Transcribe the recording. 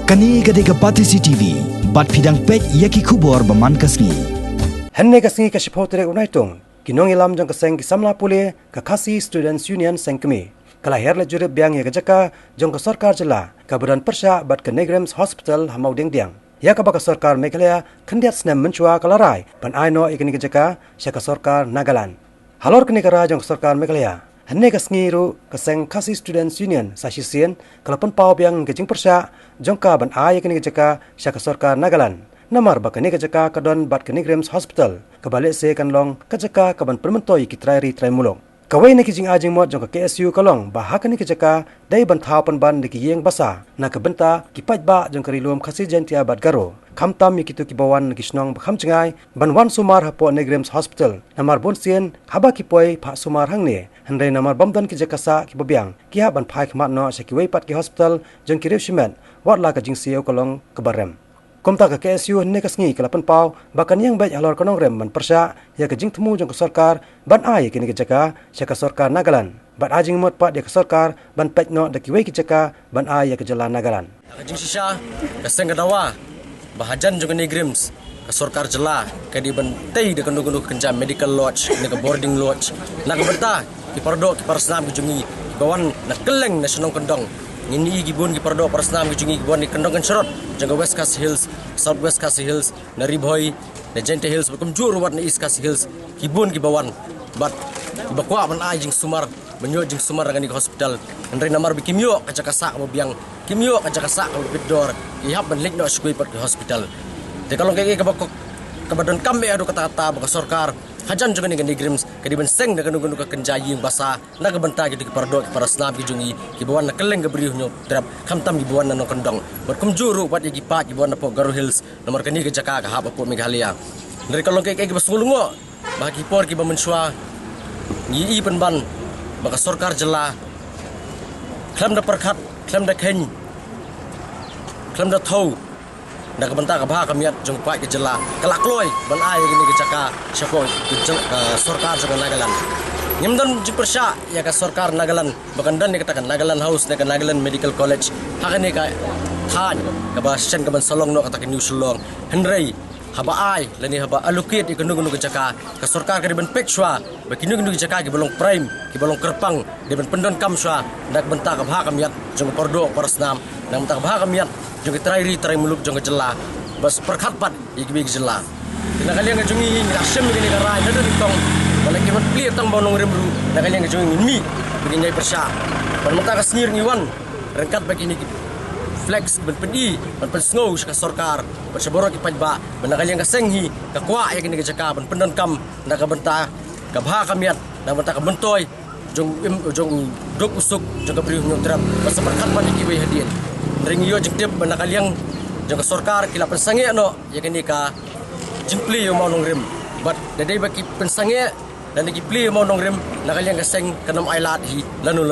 Kani gade ke Patisi TV, bat pidang pek yaki kubor baman kasngi. Henne kasngi ka shipotre unaitung, kinong ilam jang kaseng kisamla pule ka Khasi Students Union sengkemi. Kala herle jurib biang ya Jaka jang ka sarkar Jylla, ka Bteng bat ka Nagaland Hospital Mawdiangdiang. Ya ka baka sarkar Meghalaya khandiat snem menchua kalarai, pan aino ikani ka Jaka sya ka sarkar Nagaland. Halor kini ka jang ka sarkar Meghalaya. Henne kasngi ru kaseng Khasi Students Union sa sisien kalapan pau biang ke Jingpyrshah jongka ban ay kini ke Jaka sya ka sarkar Nagaland. Namar ba kini ke Jaka kadon bat ke Nagaland Hospital kabalik se kanlong ke Jaka kaban permentoi ki trai mulong. Kawai na kijing ajing mod jong ka KSU kalong bah kini ke Jaka dai ban thau pan ban de ki yeng basa na ka benta ki paj ba jong karilum khasi jentia bat garo khamtam mi kitu ki bawan ki snong ba kham chengai ban wan sumar hapo Nagaland Hospital namar bonsien haba ki poi pha sumar hangne handai namar bamdan ki Jaka sa ki babiang ki ha ban phai khmat no se ki wei pat ki hospital jong ki reshiment wat la ka jing sieu kalong ka barem komta ka KSU henne kasngi kalapan pau bakan yang baik halor kanong rem man persya ya ka jing temu jong ka sarkar ban ai kini ke Jaka sya ka sarkar Nagaland bat ajing mot pat dia ka sarkar ban pek no da ki wei ki Jaka ban ai ya ka Jylla Nagaland Jingpyrshah ka sengadawa bahajan jong ni grims ka sarkar Jylla ka di ban tei de kandu kenjam medical lodge ne ka boarding lodge nak benta ki pardo ki parasnam ki jungi bawan na keleng na senong kendong ngini gibun ki pardo parasnam ki jungi gibun ni kendong kan serot jang West Khasi Hills South West Khasi Hills na Ribhoy na Gente Hills bakum jur wat na East Khasi Hills gibun ki bawan bat bakwa man ajing sumar menyo jing sumar ngani hospital andre namar bikimyo ka Jaka sa mo biang kimyo ka Jaka sa mo bidor ki hab ban likno skui pat ki hospital de kalong kay ka bakok kabadon kambe adu kata ba ka sarkar hajan jong ni grims kadi ban seng da kanu ka kenjaying basa naga banta ki pardo ki parasnam ki jungi ki bawan na keleng ga beriu nyo drap khamtam ki bawan na no kendong bat kum juru wat ki pat ki bawan na po Garo Hills nomor kani ke Jaka ka hab po Meghalaya dari kalong kay ka basungulungo ba ki por ki ba mensua ni i pen ban ba ka sarkar Jylla klam da perkhat klam da khen klam da thau da ka banta ka ba ka miat jong pa ki Jylla kalak loi ban ai ni ke Jaka syapo sarkar jong Nagaland nyamdan Jingpyrshah ya ka sarkar Nagaland bakan dan ni katakan Nagaland House ne ka Nagaland Medical College hakane ka than ka ba shen ka ban salong no katakan new salong henrei haba ai lani haba allocate ikunu ke Jaka ka sarkar ka di ban pekshwa ba kinu ke Jaka ki balong prime ki balong kerpang di ban pendon kam shwa dak benta ka ba ka miat jong pordo parasnam nang benta ka ba ka miat jong trai muluk jong Jylla bas perkhat pat ikbi Jylla nakaliang ka jungi asyam ni ka rai na tong balaki man clear tang bonong remru nakaliang ka jungi mi begin Jingpyrshah ban mata ka snir ngiwan rengkat bagi ni flex ban pedi ban snow ka sarkar ban saboro ki pajba ban nakaliang ka senghi ka kwa ya kini ka Jaka ban pendon kam naka benta ka bha ka miat na benta ka bentoy jong dok usuk jong ka beriu nyotram bas perkhat ban ki we hadien ring yo jingtep ban nakaliang jong ka sarkar kila pensange no ya kini ka jingpli yo maunong rim but dadai baki pensange dan ki pli yo maunong rim nakaliang ka seng kanam ailat hi lanu